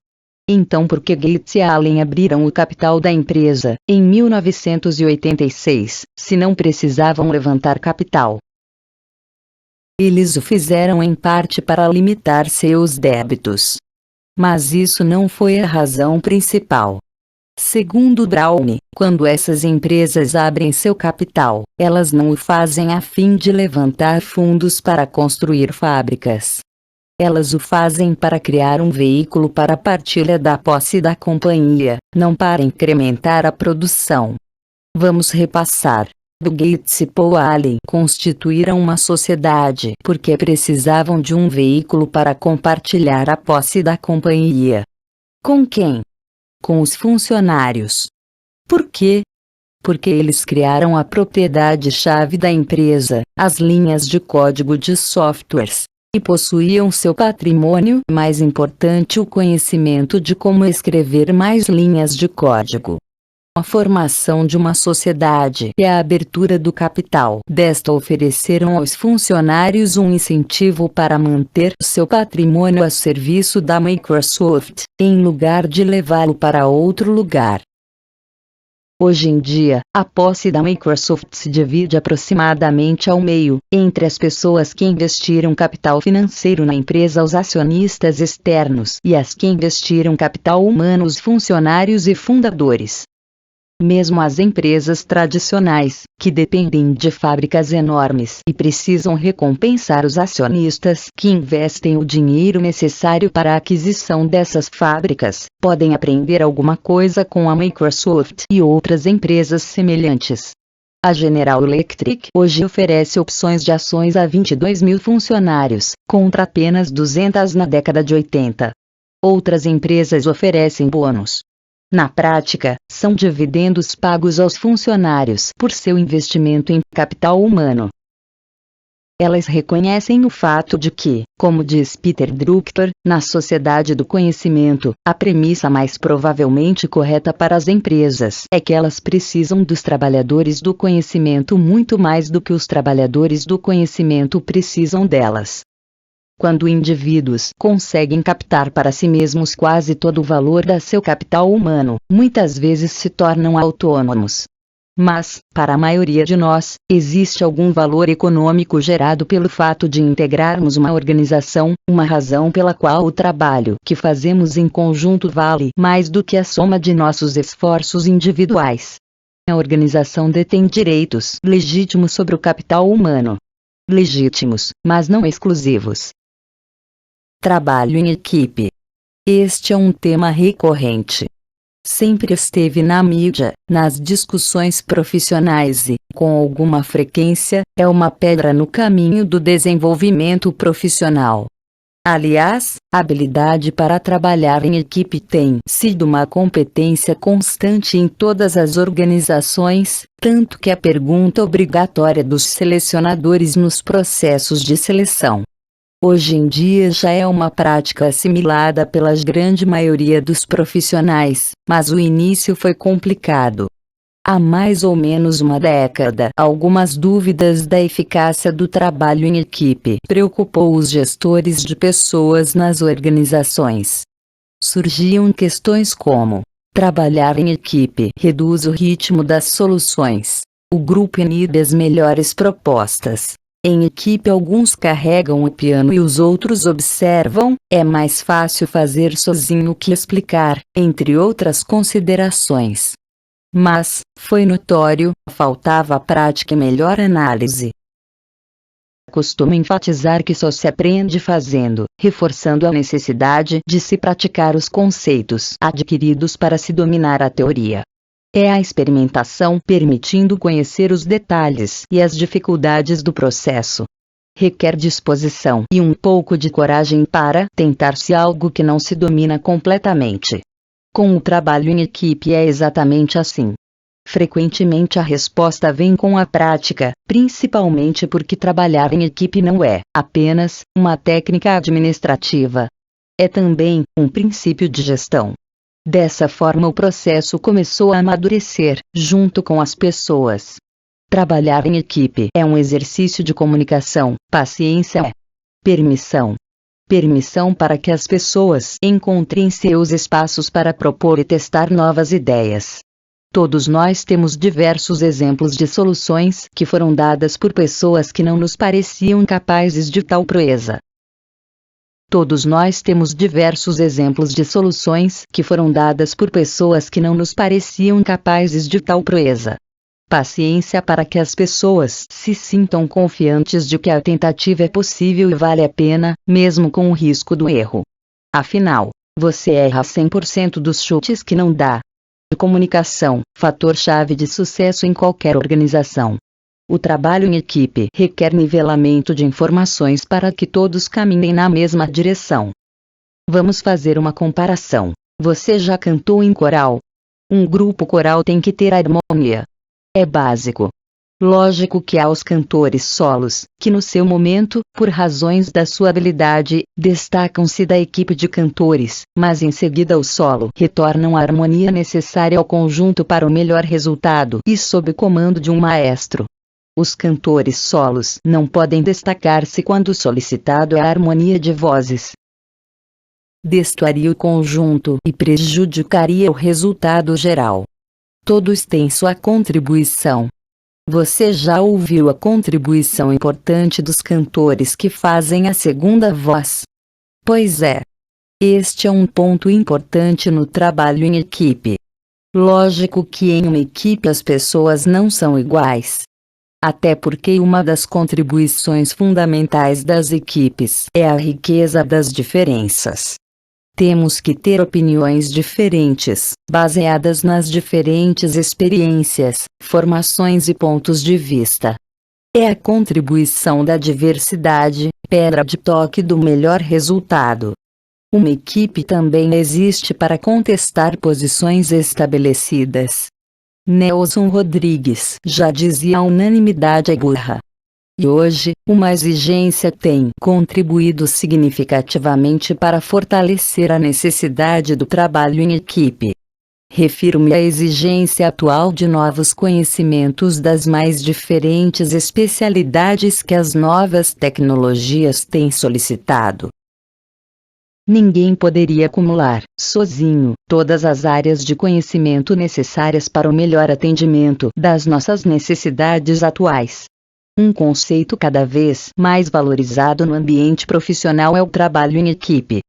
Speaker 1: Então por que Gates e Allen abriram o capital da empresa, em 1986, se não precisavam levantar capital? Eles o fizeram em parte para limitar seus débitos. Mas isso não foi a razão principal. Segundo Brown, quando essas empresas abrem seu capital, elas não o fazem a fim de levantar fundos para construir fábricas. Elas o fazem para criar um veículo para a partilha da posse da companhia, não para incrementar a produção. Vamos repassar. Bill Gates e Paul Allen constituíram uma sociedade porque precisavam de um veículo para compartilhar a posse da companhia. Com quem? Com os funcionários. Por quê? Porque eles criaram a propriedade-chave da empresa, as linhas de código de softwares. E possuíam seu patrimônio mais importante, o conhecimento de como escrever mais linhas de código. A formação de uma sociedade e a abertura do capital desta ofereceram aos funcionários um incentivo para manter seu patrimônio a serviço da Microsoft, em lugar de levá-lo para outro lugar. Hoje em dia, a posse da Microsoft se divide aproximadamente ao meio, entre as pessoas que investiram capital financeiro na empresa, os acionistas externos, e as que investiram capital humano, os funcionários e fundadores. Mesmo as empresas tradicionais, que dependem de fábricas enormes e precisam recompensar os acionistas que investem o dinheiro necessário para a aquisição dessas fábricas, podem aprender alguma coisa com a Microsoft e outras empresas semelhantes. A General Electric hoje oferece opções de ações a 22 mil funcionários, contra apenas 200 na década de 80. Outras empresas oferecem bônus. Na prática, são dividendos pagos aos funcionários por seu investimento em capital humano. Elas reconhecem o fato de que, como diz Peter Drucker, na sociedade do conhecimento, a premissa mais provavelmente correta para as empresas é que elas precisam dos trabalhadores do conhecimento muito mais do que os trabalhadores do conhecimento precisam delas. Quando indivíduos conseguem captar para si mesmos quase todo o valor da seu capital humano, muitas vezes se tornam autônomos. Mas, para a maioria de nós, existe algum valor econômico gerado pelo fato de integrarmos uma organização, uma razão pela qual o trabalho que fazemos em conjunto vale mais do que a soma de nossos esforços individuais. A organização detém direitos legítimos sobre o capital humano. Legítimos, mas não exclusivos. Trabalho em equipe. Este é um tema recorrente. Sempre esteve na mídia, nas discussões profissionais e, com alguma frequência, é uma pedra no caminho do desenvolvimento profissional. Aliás, a habilidade para trabalhar em equipe tem sido uma competência constante em todas as organizações, tanto que é pergunta obrigatória dos selecionadores nos processos de seleção. Hoje em dia já é uma prática assimilada pela grande maioria dos profissionais, mas o início foi complicado. Há mais ou menos uma década, algumas dúvidas da eficácia do trabalho em equipe preocupou os gestores de pessoas nas organizações. Surgiam questões como: trabalhar em equipe reduz o ritmo das soluções. O grupo inibe as melhores propostas. Em equipe alguns carregam o piano e os outros observam, é mais fácil fazer sozinho que explicar, entre outras considerações. Mas, foi notório, faltava prática e melhor análise. Costumo enfatizar que só se aprende fazendo, reforçando a necessidade de se praticar os conceitos adquiridos para se dominar a teoria. É a experimentação permitindo conhecer os detalhes e as dificuldades do processo. Requer disposição e um pouco de coragem para tentar-se algo que não se domina completamente. Com o trabalho em equipe é exatamente assim. Frequentemente a resposta vem com a prática, principalmente porque trabalhar em equipe não é apenas uma técnica administrativa. É também um princípio de gestão. Dessa forma o processo começou a amadurecer, junto com as pessoas. Trabalhar em equipe é um exercício de comunicação, paciência é permissão. Permissão para que as pessoas encontrem seus espaços para propor e testar novas ideias. Todos nós temos diversos exemplos de soluções que foram dadas por pessoas que não nos pareciam capazes de tal proeza. Todos nós temos diversos exemplos de soluções que foram dadas por pessoas que não nos pareciam capazes de tal proeza. Paciência para que as pessoas se sintam confiantes de que a tentativa é possível e vale a pena, mesmo com o risco do erro. Afinal, você erra 100% dos chutes que não dá. Comunicação, fator-chave de sucesso em qualquer organização. O trabalho em equipe requer nivelamento de informações para que todos caminhem na mesma direção. Vamos fazer uma comparação. Você já cantou em coral? Um grupo coral tem que ter harmonia. É básico. Lógico que há os cantores solos, que no seu momento, por razões da sua habilidade, destacam-se da equipe de cantores, mas em seguida o solo retornam a harmonia necessária ao conjunto para o melhor resultado e sob o comando de um maestro. Os cantores solos não podem destacar-se quando solicitado a harmonia de vozes. Destoaria o conjunto e prejudicaria o resultado geral. Todos têm sua contribuição. Você já ouviu a contribuição importante dos cantores que fazem a segunda voz? Pois é. Este é um ponto importante no trabalho em equipe. Lógico que em uma equipe as pessoas não são iguais. Até porque uma das contribuições fundamentais das equipes é a riqueza das diferenças. Temos que ter opiniões diferentes, baseadas nas diferentes experiências, formações e pontos de vista. É a contribuição da diversidade, pedra de toque do melhor resultado. Uma equipe também existe para contestar posições estabelecidas. Nelson Rodrigues já dizia: a unanimidade é burra. E hoje, uma exigência tem contribuído significativamente para fortalecer a necessidade do trabalho em equipe. Refiro-me à exigência atual de novos conhecimentos das mais diferentes especialidades que as novas tecnologias têm solicitado. Ninguém poderia acumular, sozinho, todas as áreas de conhecimento necessárias para o melhor atendimento das nossas necessidades atuais. Um conceito cada vez mais valorizado no ambiente profissional é o trabalho em equipe.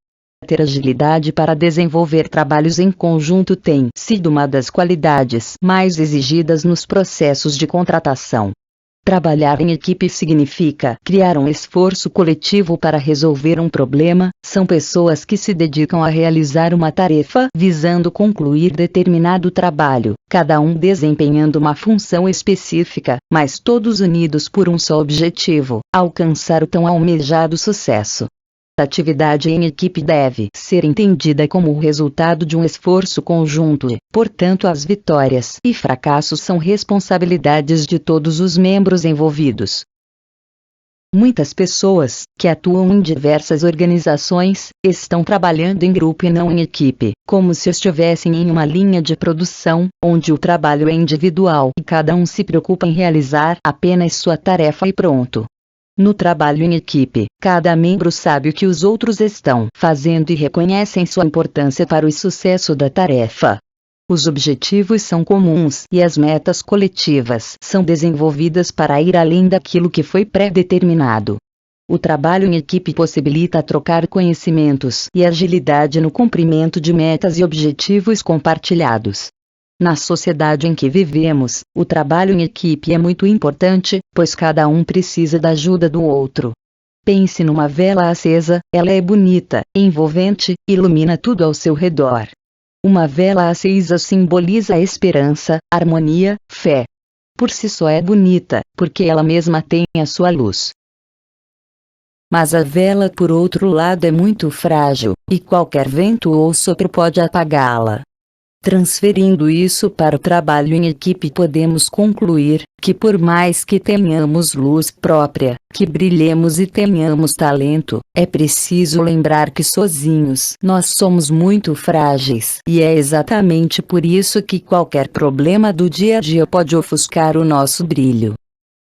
Speaker 1: Ter agilidade para desenvolver trabalhos em conjunto tem sido uma das qualidades mais exigidas nos processos de contratação. Trabalhar em equipe significa criar um esforço coletivo para resolver um problema. São pessoas que se dedicam a realizar uma tarefa visando concluir determinado trabalho, cada um desempenhando uma função específica, mas todos unidos por um só objetivo: alcançar o tão almejado sucesso. A atividade em equipe deve ser entendida como o resultado de um esforço conjunto e, portanto, as vitórias e fracassos são responsabilidades de todos os membros envolvidos. Muitas pessoas, que atuam em diversas organizações, estão trabalhando em grupo e não em equipe, como se estivessem em uma linha de produção, onde o trabalho é individual e cada um se preocupa em realizar apenas sua tarefa e pronto. No trabalho em equipe, cada membro sabe o que os outros estão fazendo e reconhecem sua importância para o sucesso da tarefa. Os objetivos são comuns e as metas coletivas são desenvolvidas para ir além daquilo que foi pré-determinado. O trabalho em equipe possibilita trocar conhecimentos e agilidade no cumprimento de metas e objetivos compartilhados. Na sociedade em que vivemos, o trabalho em equipe é muito importante, pois cada um precisa da ajuda do outro. Pense numa vela acesa, ela é bonita, envolvente, ilumina tudo ao seu redor. Uma vela acesa simboliza a esperança, harmonia, fé. Por si só é bonita, porque ela mesma tem a sua luz. Mas a vela, por outro lado, é muito frágil, e qualquer vento ou sopro pode apagá-la. Transferindo isso para o trabalho em equipe, podemos concluir que, por mais que tenhamos luz própria, que brilhemos e tenhamos talento, é preciso lembrar que sozinhos nós somos muito frágeis, e é exatamente por isso que qualquer problema do dia a dia pode ofuscar o nosso brilho.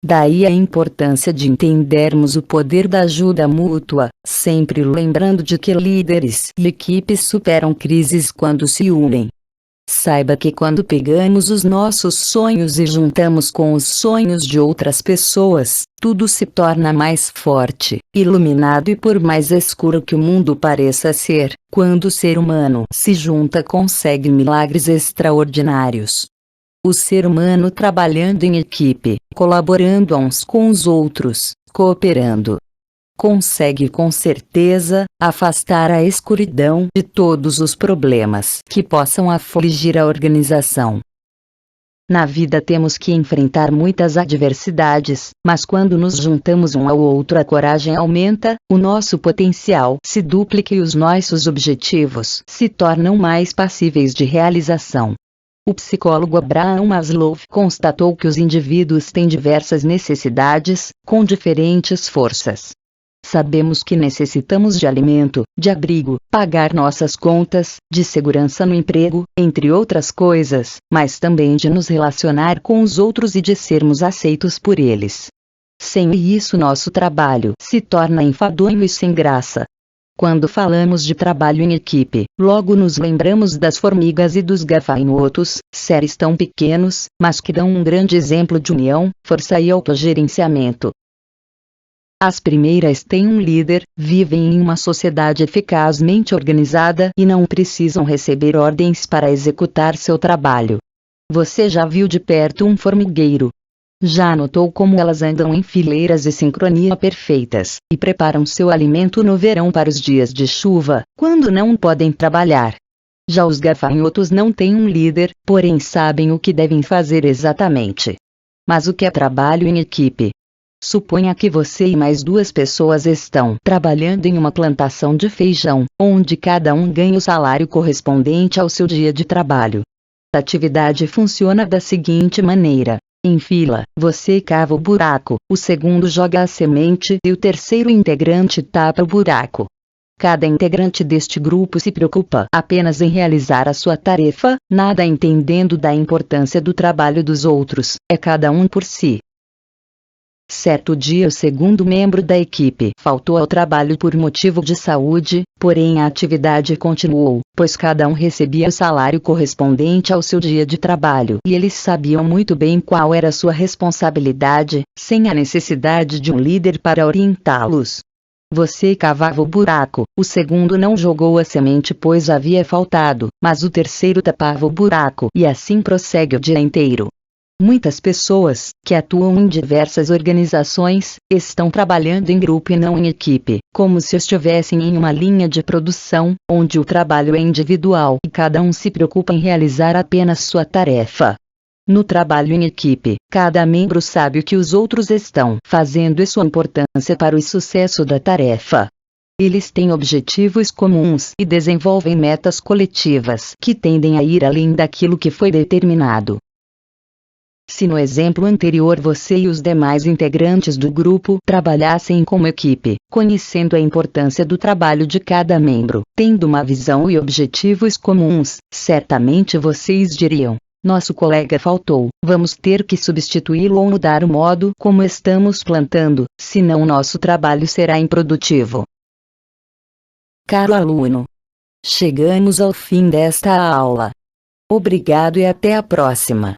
Speaker 1: Daí a importância de entendermos o poder da ajuda mútua, sempre lembrando de que líderes e equipes superam crises quando se unem. Saiba que quando pegamos os nossos sonhos e juntamos com os sonhos de outras pessoas, tudo se torna mais forte, iluminado, e por mais escuro que o mundo pareça ser, quando o ser humano se junta, consegue milagres extraordinários. O ser humano trabalhando em equipe, colaborando uns com os outros, cooperando, consegue com certeza afastar a escuridão de todos os problemas que possam afligir a organização. Na vida temos que enfrentar muitas adversidades, mas quando nos juntamos um ao outro, a coragem aumenta, o nosso potencial se duplica e os nossos objetivos se tornam mais passíveis de realização. O psicólogo Abraham Maslow constatou que os indivíduos têm diversas necessidades, com diferentes forças. Sabemos que necessitamos de alimento, de abrigo, pagar nossas contas, de segurança no emprego, entre outras coisas, mas também de nos relacionar com os outros e de sermos aceitos por eles. Sem isso, nosso trabalho se torna enfadonho e sem graça. Quando falamos de trabalho em equipe, logo nos lembramos das formigas e dos gafanhotos, seres tão pequenos, mas que dão um grande exemplo de união, força e autogerenciamento. As primeiras têm um líder, vivem em uma sociedade eficazmente organizada e não precisam receber ordens para executar seu trabalho. Você já viu de perto um formigueiro? Já notou como elas andam em fileiras de sincronia perfeitas, e preparam seu alimento no verão para os dias de chuva, quando não podem trabalhar? Já os gafanhotos não têm um líder, porém sabem o que devem fazer exatamente. Mas o que é trabalho em equipe? Suponha que você e mais 2 pessoas estão trabalhando em uma plantação de feijão, onde cada um ganha o salário correspondente ao seu dia de trabalho. A atividade funciona da seguinte maneira. Em fila, você cava o buraco, o segundo joga a semente e o terceiro integrante tapa o buraco. Cada integrante deste grupo se preocupa apenas em realizar a sua tarefa, nada entendendo da importância do trabalho dos outros, é cada um por si. Certo dia o segundo membro da equipe faltou ao trabalho por motivo de saúde, porém a atividade continuou, pois cada um recebia o salário correspondente ao seu dia de trabalho e eles sabiam muito bem qual era a sua responsabilidade, sem a necessidade de um líder para orientá-los. Você cavava o buraco, o segundo não jogou a semente pois havia faltado, mas o terceiro tapava o buraco e assim prossegue o dia inteiro. Muitas pessoas, que atuam em diversas organizações, estão trabalhando em grupo e não em equipe, como se estivessem em uma linha de produção, onde o trabalho é individual e cada um se preocupa em realizar apenas sua tarefa. No trabalho em equipe, cada membro sabe o que os outros estão fazendo e sua importância para o sucesso da tarefa. Eles têm objetivos comuns e desenvolvem metas coletivas que tendem a ir além daquilo que foi determinado. Se no exemplo anterior você e os demais integrantes do grupo trabalhassem como equipe, conhecendo a importância do trabalho de cada membro, tendo uma visão e objetivos comuns, certamente vocês diriam: nosso colega faltou, vamos ter que substituí-lo ou mudar o modo como estamos plantando, senão nosso trabalho será improdutivo. Caro aluno, chegamos ao fim desta aula. Obrigado e até a próxima.